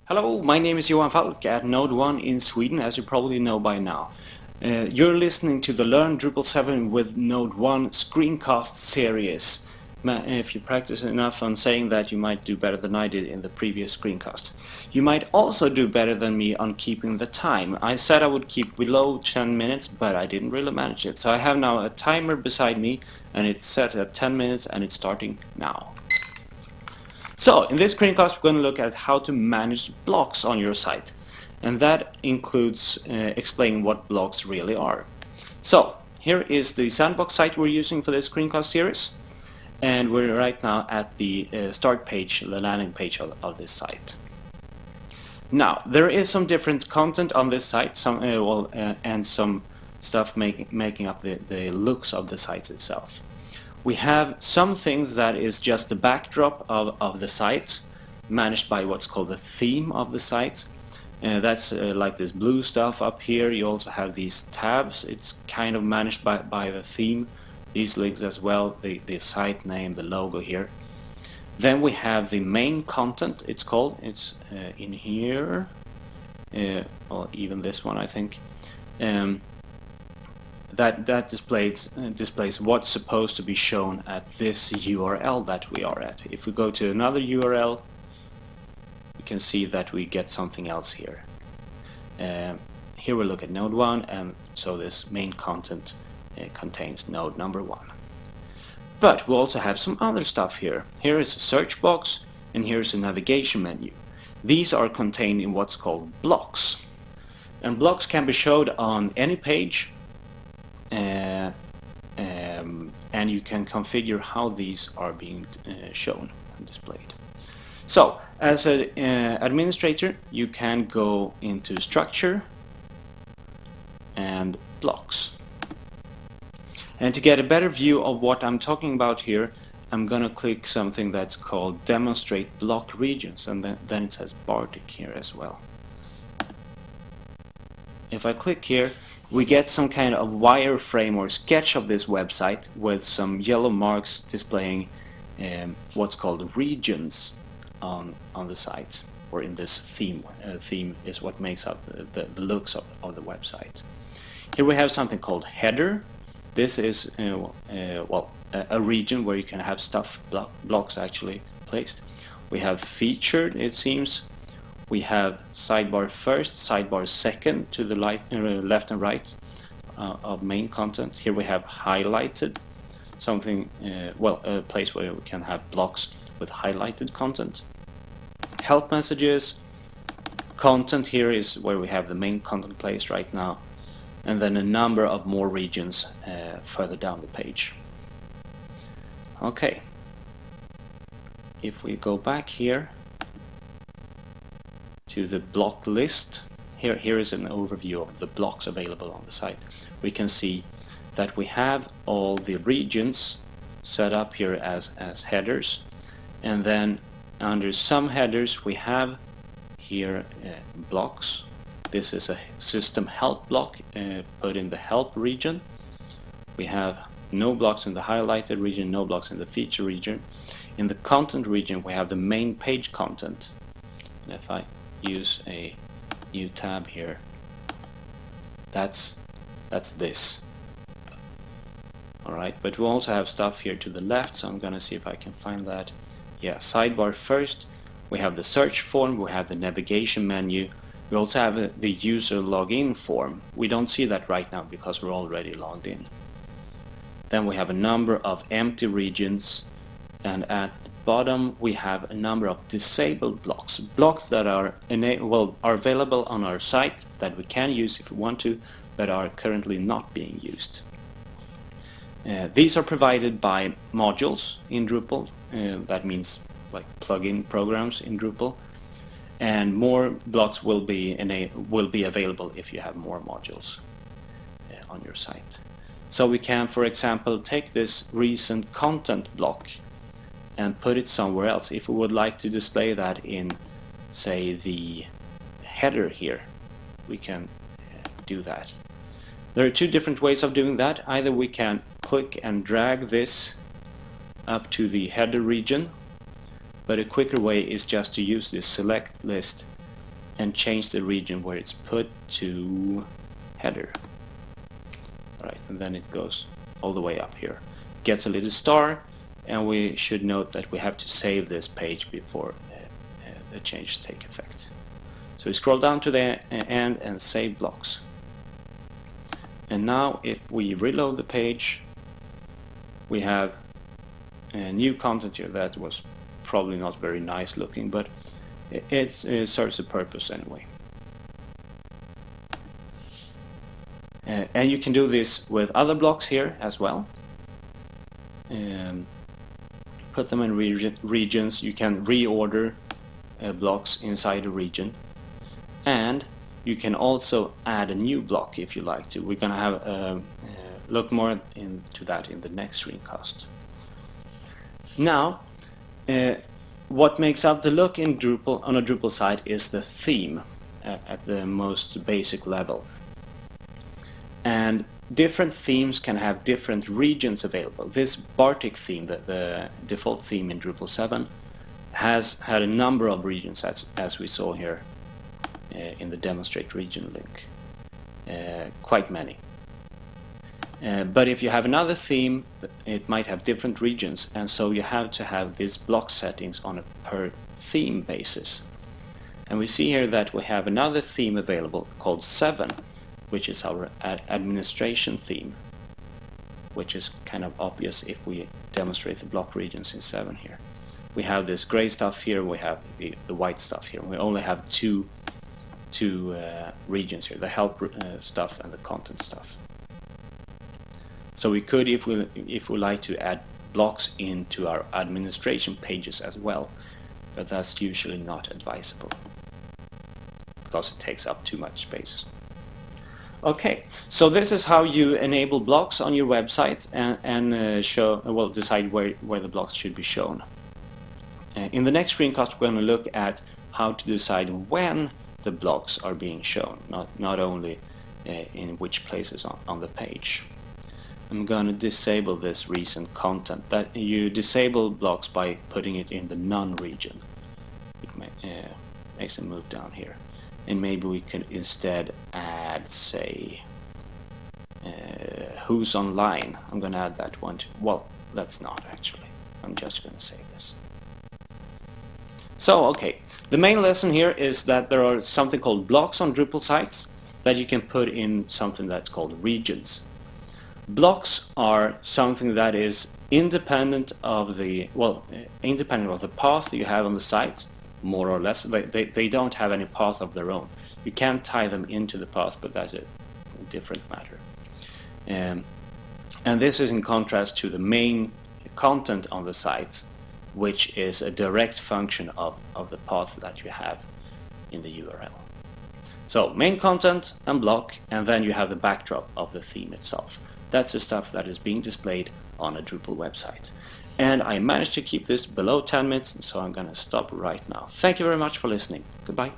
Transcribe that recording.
Hello, my name is Johan Falk at Node 1 in Sweden, as you probably know by now. You're listening to the Learn Drupal 7 with Node 1 screencast series. If you practice enough on saying that, you might do better than I did in the previous screencast. You might also do better than me on keeping the time. I said I would keep below 10 minutes, but I didn't really manage it. So I have now a timer beside me, and it's set at 10 minutes, and it's starting now. So, in this screencast we're going to look at how to manage blocks on your site. And that includes explaining what blocks really are. So, here is the sandbox site we're using for this screencast series. And we're right now at the start page, the landing page of this site. Now, there is some different content on this site, and some stuff making up the looks of the site itself. We have some things that is just the backdrop of the site, managed by what's called the theme of the site. That's like this blue stuff up here. You also have these tabs. It's kind of managed by the theme. These links as well, the site name, the logo here. Then we have the main content, it's called. It's in here, or even this one, I think. That displays what's supposed to be shown at this URL that we are at. If we go to another URL, we can see that we get something else here. Here we look at node 1, and so this main content contains node number 1. But we also have some other stuff here. Here is a search box, and here's a navigation menu. These are contained in what's called blocks. And blocks can be showed on any page, and you can configure how these are being shown and displayed. So, as an administrator, you can go into structure and blocks. And to get a better view of what I'm talking about here, I'm gonna click something that's called demonstrate block regions, and then it says Bartik here as well. If I click here, we get some kind of wireframe or sketch of this website with some yellow marks displaying what's called regions on the site, or in this theme. Theme is what makes up the looks of the website. Here we have something called header. This is a region where you can have stuff, blocks actually placed. We have featured, it seems. We have sidebar first, sidebar second to the left and right of main content. Here we have highlighted, something, a place where we can have blocks with highlighted content. Help messages, content here is where we have the main content placed right now, and then a number of more regions further down the page. Okay, if we go back here to the block list, here is an overview of the blocks available on the site. We can see that we have all the regions set up here as headers, and then under some headers we have here blocks. This is a system help block put in the help region. We have no blocks in the highlighted region, no blocks in the feature region. In the content region we have the main page content. And if I use a new tab here, that's this. Alright, but we also have stuff here to the left, so I'm gonna see if I can find that. Yeah, sidebar first, we have the search form, we have the navigation menu, we also have the user login form. We don't see that right now because we're already logged in. Then we have a number of empty regions, and at the bottom we have a number of disabled blocks. Blocks that are available on our site that we can use if we want to, but are currently not being used. These are provided by modules in Drupal. That means like plugin programs in Drupal. And more blocks will be available if you have more modules on your site. So we can, for example, take this recent content block and put it somewhere else. If we would like to display that in, say, the header here, we can do that. There are two different ways of doing that. Either we can click and drag this up to the header region, but a quicker way is just to use this select list and change the region where it's put to header. Alright, and then it goes all the way up here. Gets a little star, and we should note that we have to save this page before the changes take effect. So we scroll down to the end and save blocks. And now if we reload the page, we have new content here that was probably not very nice looking, but it serves a purpose anyway. And you can do this with other blocks here as well. Put them in regions. You can reorder blocks inside a region, and you can also add a new block if you like to. We're going to have look more into that in the next screencast. Now, what makes up the look in Drupal on a Drupal site is the theme at the most basic level. And different themes can have different regions available. This Bartik theme, the default theme in Drupal 7, has had a number of regions as we saw here in the demonstrate region link. Quite many. But if you have another theme, it might have different regions, and so you have to have these block settings on a per theme basis. And we see here that we have another theme available called 7, which is our administration theme, which is kind of obvious if we demonstrate the block regions in 7 here. We have this gray stuff here, we have the white stuff here. We only have two regions here, the help stuff and the content stuff. So we could, if we like to, add blocks into our administration pages as well, but that's usually not advisable because it takes up too much space. Okay, so this is how you enable blocks on your website and decide where the blocks should be shown. In the next screencast, we're going to look at how to decide when the blocks are being shown, not only in which places on the page. I'm going to disable this recent content. That you disable blocks by putting it in the none region. It makes a move down here, and maybe we can instead add, say, who's online. I'm going to add that one too. Well, that's not actually. I'm just going to save this. So, okay, the main lesson here is that there are something called blocks on Drupal sites that you can put in something that's called regions. Blocks are something that is independent of the path you have on the site, more or less. They don't have any path of their own. You can't tie them into the path, but that's a different matter. And this is in contrast to the main content on the site, which is a direct function of the path that you have in the URL. So main content and block, and then you have the backdrop of the theme itself. That's the stuff that is being displayed on a Drupal website. And I managed to keep this below 10 minutes, so I'm going to stop right now. Thank you very much for listening. Goodbye.